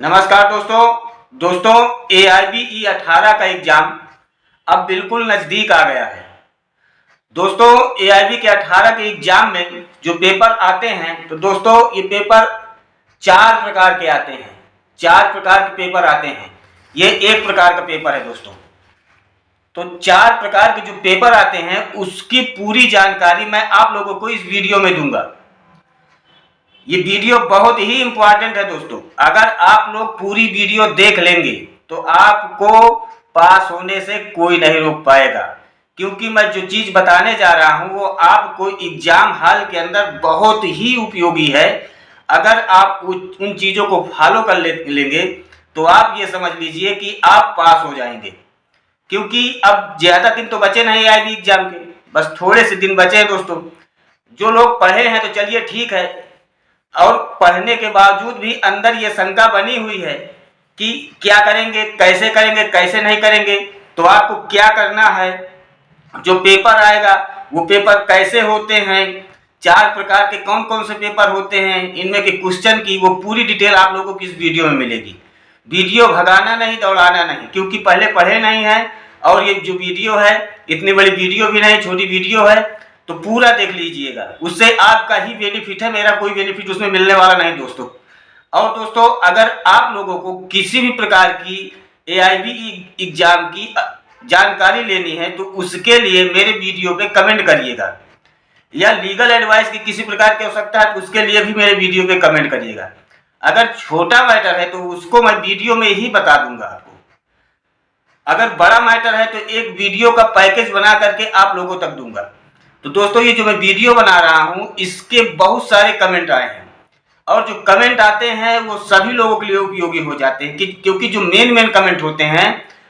नमस्कार दोस्तों AIBE 18 का एग्जाम अब बिल्कुल नज़दीक आ गया है। दोस्तों AIB के 18 के एग्जाम में जो पेपर आते हैं तो दोस्तों ये पेपर 4 प्रकार के आते हैं। 4 प्रकार के पेपर आते हैं, ये एक प्रकार का पेपर है दोस्तों। तो 4 प्रकार के जो पेपर आते हैं उसकी पूरी जानकारी मैं आप लोगों को इस वीडियो में दूंगा। ये वीडियो बहुत ही इंपॉर्टेंट है दोस्तों। अगर आप लोग पूरी वीडियो देख लेंगे तो आपको पास होने से कोई नहीं रोक पाएगा, क्योंकि मैं जो चीज़ बताने जा रहा हूँ वो आपको एग्जाम हॉल के अंदर बहुत ही उपयोगी है। अगर आप उन चीज़ों को फॉलो कर लेंगे तो आप ये समझ लीजिए कि आप पास हो जाएंगे, क्योंकि अब ज़्यादा दिन तो बचे नहीं आएगी एग्जाम के, बस थोड़े से दिन बचे हैं दोस्तों। जो लोग पढ़े हैं तो चलिए ठीक है, और पढ़ने के बावजूद भी अंदर ये शंका बनी हुई है कि क्या करेंगे, कैसे नहीं करेंगे। तो आपको क्या करना है, जो पेपर आएगा वो पेपर कैसे होते हैं, 4 प्रकार के कौन कौन से पेपर होते हैं, इनमें के क्वेश्चन की वो पूरी डिटेल आप लोगों को इस वीडियो में मिलेगी। वीडियो भगाना नहीं, दौड़ाना नहीं, क्योंकि पहले पढ़े नहीं है और ये जो वीडियो है इतनी बड़ी वीडियो भी नहीं, छोटी वीडियो है, तो पूरा देख लीजिएगा। उससे आपका ही बेनिफिट है, मेरा कोई बेनिफिट उसमें मिलने वाला नहीं दोस्तों। और दोस्तों अगर आप लोगों को किसी भी प्रकार की AIBE एग्जाम की जानकारी लेनी है तो उसके लिए मेरे वीडियो पे कमेंट करिएगा, या लीगल एडवाइस की किसी प्रकार की आवश्यकता है तो उसके लिए भी मेरे वीडियो पे कमेंट करिएगा। अगर छोटा मैटर है तो उसको मैं वीडियो में ही बता दूंगा आपको। अगर बड़ा मैटर है तो एक वीडियो का पैकेज बना करके आप लोगों तक दूंगा। तो दोस्तों ये जो मैं वीडियो बना रहा हूँ इसके बहुत सारे कमेंट आए हैं, और जो कमेंट आते हैं वो सभी लोगों के लिए उपयोगी हो जाते हैं, क्योंकि जो मेन कमेंट होते हैं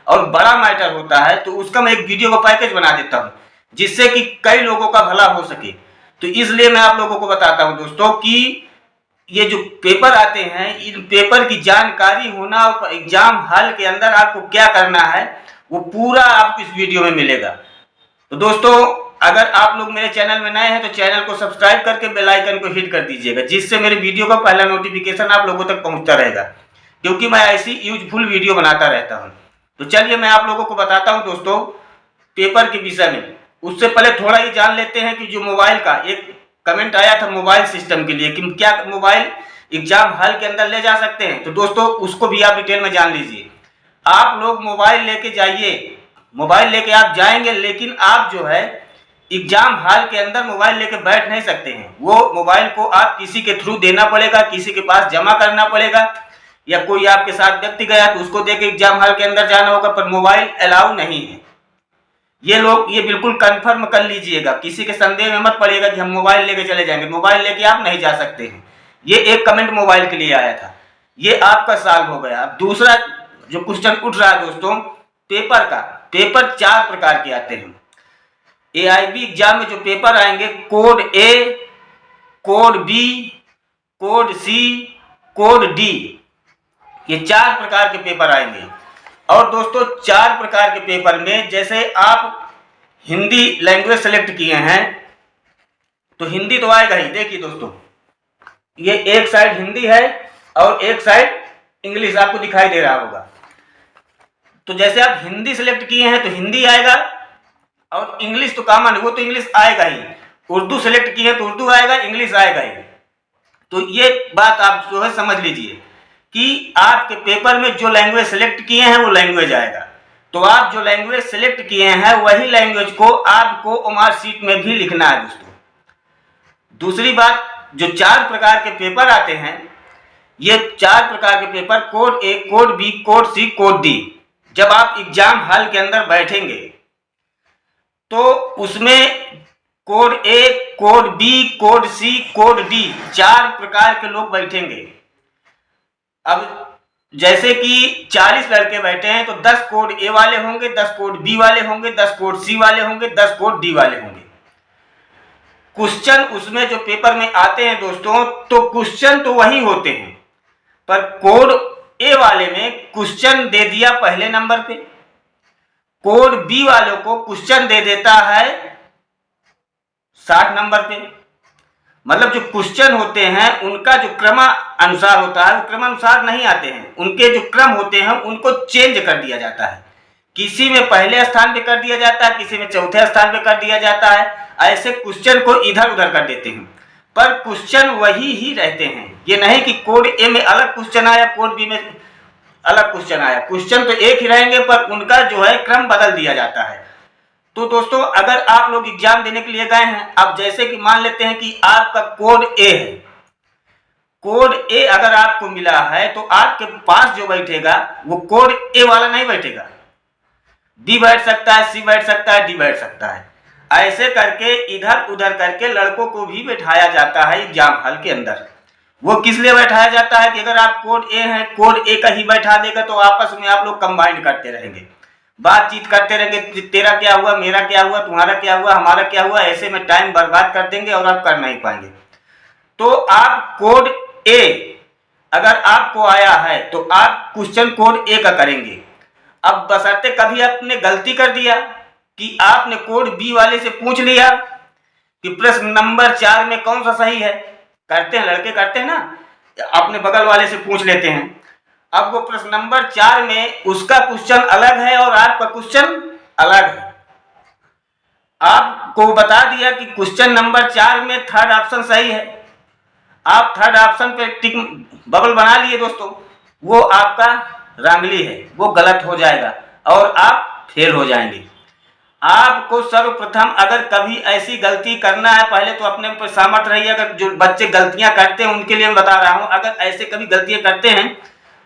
और बड़ा मैटर होता है तो उसका मैं एक वीडियो का पैकेज बना देता हूँ, जिससे कि कई लोगों का भला हो सके। तो इसलिए मैं आप लोगों को बताता हूँ दोस्तों कि ये जो पेपर आते हैं इन पेपर की जानकारी होना और एग्जाम हॉल के अंदर आपको क्या करना है वो पूरा आपको इस वीडियो में मिलेगा। तो दोस्तों अगर आप लोग मेरे चैनल में नए हैं तो चैनल को सब्सक्राइब करके बेल आइकन को हिट कर दीजिएगा, जिससे मेरे वीडियो का पहला नोटिफिकेशन आप लोगों तक पहुंचता रहेगा, क्योंकि मैं ऐसी यूजफुल वीडियो बनाता रहता हूं। तो चलिए मैं आप लोगों को बताता हूं दोस्तों पेपर के विषय में। उससे पहले थोड़ा ही जान लेते हैं कि जो मोबाइल का एक कमेंट आया था मोबाइल सिस्टम के लिए कि क्या मोबाइल एग्जाम हॉल के अंदर ले जा सकते हैं, तो दोस्तों उसको भी आप डिटेल में जान लीजिए। आप लोग मोबाइल लेके जाइए, मोबाइल लेके आप जाएंगे, लेकिन आप जो है एग्जाम हॉल के अंदर मोबाइल लेके बैठ नहीं सकते हैं। वो मोबाइल को आप किसी के थ्रू देना पड़ेगा, किसी के पास जमा करना पड़ेगा, या कोई आपके साथ व्यक्ति गया तो उसको देके एग्जाम हॉल के अंदर जाना होगा, पर मोबाइल अलाउ नहीं है। ये बिल्कुल कंफर्म कर लीजिएगा, किसी के संदेह में मत पड़िएगा कि हम मोबाइल लेके चले जाएंगे। मोबाइल लेके आप नहीं जा सकते हैं। ये एक कमेंट मोबाइल के लिए आया था, ये आपका सॉल्व हो गया। अब दूसरा जो क्वेश्चन उठ रहा है दोस्तों पेपर का, पेपर 4 प्रकार के आते हैं। AIB एग्जाम में जो पेपर आएंगे code A, code B, code C, code D, ये 4 प्रकार के पेपर आएंगे। और दोस्तों 4 प्रकार के पेपर में जैसे आप हिंदी लैंग्वेज सेलेक्ट किए हैं तो हिंदी तो आएगा ही। देखिए दोस्तों ये एक साइड हिंदी है और एक साइड इंग्लिश आपको दिखाई दे रहा होगा। तो जैसे आप हिंदी सेलेक्ट किए हैं तो हिंदी आएगा, और इंग्लिश तो कॉमन है, वो तो इंग्लिश आएगा ही। उर्दू सेलेक्ट किए तो उर्दू आएगा, इंग्लिश आएगा ही। तो ये बात आप जो है समझ लीजिए कि आपके पेपर में जो लैंग्वेज सेलेक्ट किए हैं वो लैंग्वेज आएगा। तो आप जो लैंग्वेज सेलेक्ट किए हैं वही लैंग्वेज को आपको ओमार शीट में भी लिखना है दोस्तों। दूसरी बात, जो 4 प्रकार के पेपर आते हैं, ये 4 प्रकार के paper code A, code B, code C, code D, जब आप एग्जाम हॉल के अंदर बैठेंगे तो उसमें code A, code B, code C, code D 4 प्रकार के लोग बैठेंगे। अब जैसे कि 40 लड़के बैठे हैं तो 10 कोड A वाले होंगे, 10 कोड B वाले होंगे, 10 कोड C वाले होंगे, 10 कोड D वाले होंगे। क्वेश्चन उसमें जो पेपर में आते हैं दोस्तों तो क्वेश्चन तो वही होते हैं, पर कोड A वाले में क्वेश्चन दे दिया पहले नंबर पे, कोड B वालों को क्वेश्चन दे देता है 60 नंबर पे। मतलब जो क्वेश्चन होते हैं उनका जो क्रमानुसार होता है वो क्रमानुसार नहीं आते हैं, उनके जो क्रम होते हैं उनको चेंज कर दिया जाता है। किसी में पहले स्थान पे कर दिया जाता है, किसी में चौथे स्थान पे कर दिया जाता है। ऐसे क्वेश्चन को इधर उधर कर देते हैं, पर क्वेश्चन वही ही रहते हैं। ये नहीं कि कोड ए में अलग क्वेश्चन आया, कोड बी में अलग क्वेश्चन आया। क्वेश्चन तो एक ही रहेंगे पर उनका जो है क्रम बदल दिया जाता है। तो दोस्तों अगर आप लोग एग्जाम देने के लिए गए हैं, अब जैसे कि मान लेते हैं कि आपका कोड ए है, कोड ए अगर आपको मिला है तो आपके पास जो बैठेगा वो कोड ए वाला नहीं बैठेगा, बी बैठ सकता है, सी बैठ सकता है, डी बैठ सकता है। ऐसे करके इधर उधर करके लड़कों को भी बैठाया जाता है एग्जाम हॉल के अंदर। वो किस लिए बैठाया जाता है कि अगर आप कोड ए हैं, कोड ए का ही बैठा देगा तो आपस में आप लोग कंबाइंड करते रहेंगे, बातचीत करते रहेंगे, तेरा क्या हुआ, मेरा क्या हुआ, तुम्हारा क्या हुआ, हमारा क्या हुआ। ऐसे में टाइम बर्बाद कर देंगे और आप कर नहीं पाएंगे। तो आप कोड ए अगर आपको आया है तो आप क्वेश्चन कोड ए का करेंगे। अब बशर्ते कभी आपने गलती कर दिया कि आपने कोड बी वाले से पूछ लिया कि प्रश्न नंबर 4 में कौन सा सही है, करते हैं लड़के, करते हैं ना, अपने बगल वाले से पूछ लेते हैं। अब वो प्रश्न नंबर 4 में उसका क्वेश्चन अलग है और आपका क्वेश्चन अलग है। आपको बता दिया कि क्वेश्चन नंबर 4 में थर्ड ऑप्शन सही है, आप थर्ड ऑप्शन पे टिक बबल बना लिए दोस्तों, वो आपका रांगली है, वो गलत हो जाएगा और आप फेल हो जाएंगे। आपको सर्वप्रथम अगर कभी ऐसी गलती करना है, पहले तो अपने ऊपर सामर्थ रहिए। अगर जो बच्चे गलतियां करते हैं उनके लिए मैं बता रहा हूं, अगर ऐसे कभी गलतियां करते हैं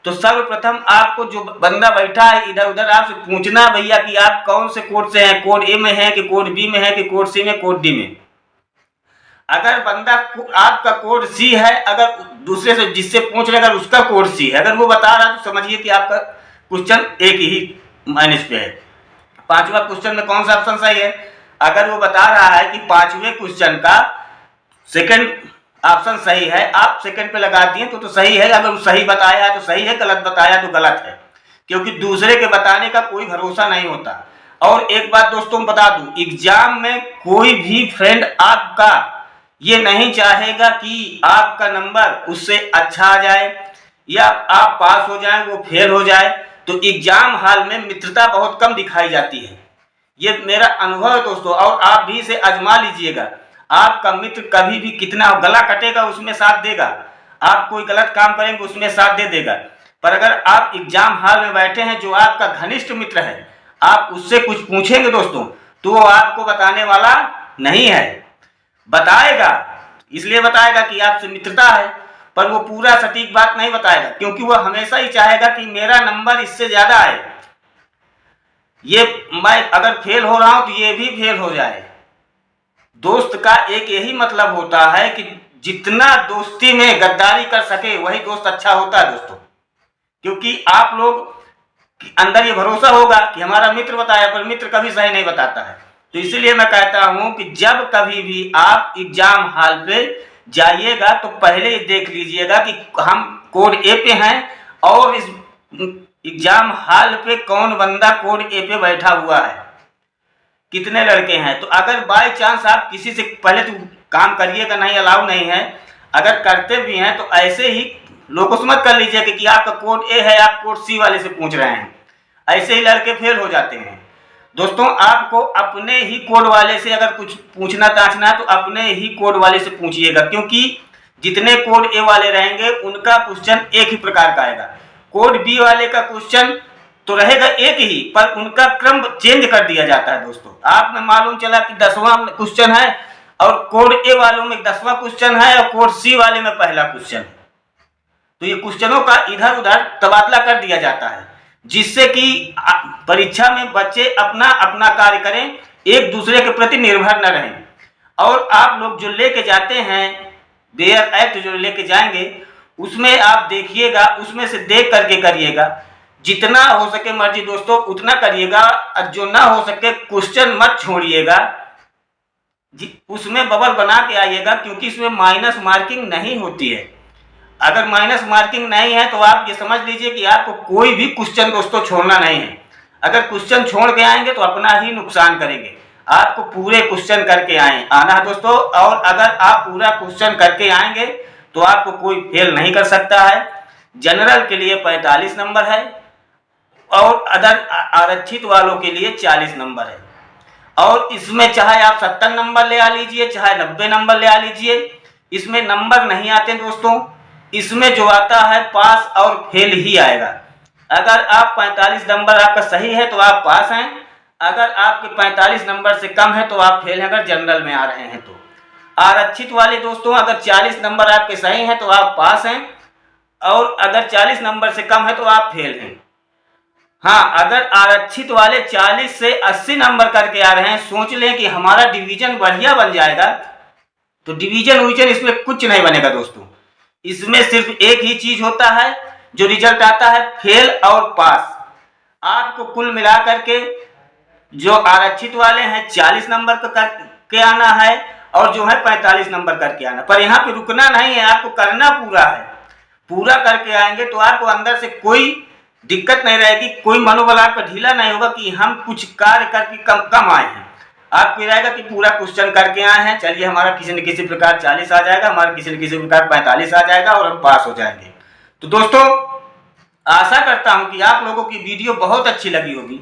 तो सर्वप्रथम आपको जो बंदा बैठा है इधर उधर आपसे पूछना, भैया कि आप कौन से कोड से हैं, कोड ए में है कि कोड बी में है कि कोड सी में, कोड डी में। अगर बंदा आपका कोड सी है, अगर दूसरे से जिससे पूछ रहे अगर उसका कोड सी है, अगर वो बता रहा है तो समझिए कि आपका क्वेश्चन एक ही माइनस पे है। पांचवा क्वेश्चन में कौन सा ऑप्शन सही है, अगर वो बता रहा है कि पांचवें क्वेश्चन का सेकंड ऑप्शन सही है, आप सेकंड पे लगा दिए तो सही है। अगर वो सही बताया है तो सही है, गलत बताया तो गलत है, क्योंकि दूसरे के बताने का कोई भरोसा नहीं होता। और एक बात दोस्तों बता दूं, एग्जाम में कोई भी फ्रेंड आपका ये नहीं चाहेगा कि आपका नंबर उससे अच्छा आ जाए या आप पास हो जाए वो फेल हो जाए। तो एग्जाम हॉल में मित्रता बहुत कम दिखाई जाती है, ये मेरा अनुभव है दोस्तों, और आप भी इसे आजमा लीजिएगा। आपका मित्र कभी भी कितना गला कटेगा उसमें साथ देगा, आप कोई गलत काम करेंगे उसमें साथ दे देगा, पर अगर आप एग्जाम हॉल में बैठे हैं जो आपका घनिष्ठ मित्र है, आप उससे कुछ पूछेंगे दोस्तों तो वो आपको बताने वाला नहीं है। बताएगा इसलिए बताएगा कि आपसे मित्रता है, पर वो पूरा सटीक बात नहीं बताएगा, क्योंकि वो हमेशा ही चाहेगा कि मेरा नंबर इससे ज्यादा आए, ये मैं अगर फेल हो रहा हूं तो ये भी फेल हो जाए। दोस्त का एक यही मतलब होता है कि जितना दोस्ती में गद्दारी कर सके वही दोस्त अच्छा होता है दोस्तों, क्योंकि आप लोग अंदर ये भरोसा होगा कि हमारा मित्र बताया, पर मित्र कभी सही नहीं बताता है। तो इसीलिए मैं कहता हूं कि जब कभी भी आप एग्जाम हॉल पे जाइएगा तो पहले देख लीजिएगा कि हम कोड ए पे हैं और इस एग्जाम हॉल पे कौन बंदा कोड ए पे बैठा हुआ है, कितने लड़के हैं। तो अगर बाय चांस आप किसी से पहले तो काम करिएगा नहीं, अलाउ नहीं है, अगर करते भी हैं तो ऐसे ही लोगों से मत कर लीजिए कि आपका कोड ए है आप कोड सी वाले से पूछ रहे हैं, ऐसे ही लड़के फेल हो जाते हैं। दोस्तों आपको अपने ही कोड वाले से अगर कुछ पूछना ताछना है तो अपने ही कोड वाले से पूछिएगा, क्योंकि जितने कोड ए वाले रहेंगे उनका क्वेश्चन एक ही प्रकार का आएगा। कोड बी वाले का क्वेश्चन तो रहेगा एक ही, पर उनका क्रम चेंज कर दिया जाता है। दोस्तों आप में मालूम चला कि 10वां क्वेश्चन है और कोड ए वालों में 10वां क्वेश्चन है और कोड सी वाले में पहला क्वेश्चन है, तो ये क्वेश्चनों का इधर उधर तबादला कर दिया जाता है, जिससे कि परीक्षा में बच्चे अपना अपना कार्य करें, एक दूसरे के प्रति निर्भर न रहें। और आप लोग जो लेके जाते हैं बेयर एक्ट जो लेके जाएंगे उसमें आप देखिएगा, उसमें से देख करके करिएगा, जितना हो सके मर्जी दोस्तों उतना करिएगा, और जो ना हो सके क्वेश्चन मत छोड़िएगा, उसमें बबल बना के आइएगा, क्योंकि इसमें माइनस मार्किंग नहीं होती है। अगर माइनस मार्किंग नहीं है तो आप ये समझ लीजिए कि आपको कोई भी क्वेश्चन दोस्तों छोड़ना नहीं है। अगर क्वेश्चन छोड़ के आएंगे तो अपना ही नुकसान करेंगे। आपको पूरे क्वेश्चन करके आना है दोस्तों। और अगर आप पूरा क्वेश्चन करके आएंगे तो आपको कोई फेल नहीं कर सकता है। जनरल के लिए 45 नंबर है और अदर आरक्षित वालों के लिए 40 नंबर है। और इसमें चाहे आप 70 नंबर ले आ लीजिए, चाहे 90 नंबर ले आ लीजिए, इसमें नंबर नहीं आते दोस्तों। इसमें जो आता है पास और फेल ही आएगा। अगर आप 45 नंबर आपका सही है तो आप पास हैं, अगर आपके 45 नंबर से कम है तो आप फेल हैं, अगर जनरल में आ रहे हैं तो। आरक्षित वाले दोस्तों अगर 40 नंबर आपके सही हैं तो आप पास हैं, और अगर 40 नंबर से कम है तो आप फेल हैं। हाँ, अगर आरक्षित वाले 40 से 80 नंबर करके आ रहे हैं, सोच लें कि हमारा डिवीजन बढ़िया बन जाएगा, तो डिवीजन इसमें कुछ नहीं बनेगा दोस्तों। इसमें सिर्फ एक ही चीज होता है जो रिजल्ट आता है, फेल और पास। आपको कुल मिलाकर के जो आरक्षित वाले हैं 40 नंबर करके आना है और जो है 45 नंबर करके आना। पर यहाँ पे रुकना नहीं है, आपको करना पूरा है। पूरा करके आएंगे तो आपको अंदर से कोई दिक्कत नहीं रहेगी, कोई मनोबल आपका ढीला नहीं होगा कि हम कुछ कार्य करके कम आए हैं। आपको रहेगा कि पूरा क्वेश्चन करके आए हैं, चलिए हमारा किसी न किसी प्रकार 40 आ जाएगा, हमारा किसी न किसी प्रकार 45 आ जाएगा और हम पास हो जाएंगे। तो दोस्तों आशा करता हूं कि आप लोगों की वीडियो बहुत अच्छी लगी होगी।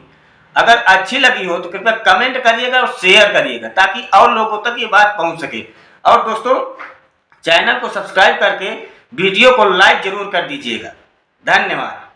अगर अच्छी लगी हो तो कृपया कमेंट करिएगा और शेयर करिएगा ताकि और लोगों तक ये बात पहुंच सके। और दोस्तों चैनल को सब्सक्राइब करके वीडियो को लाइक जरूर कर दीजिएगा। धन्यवाद।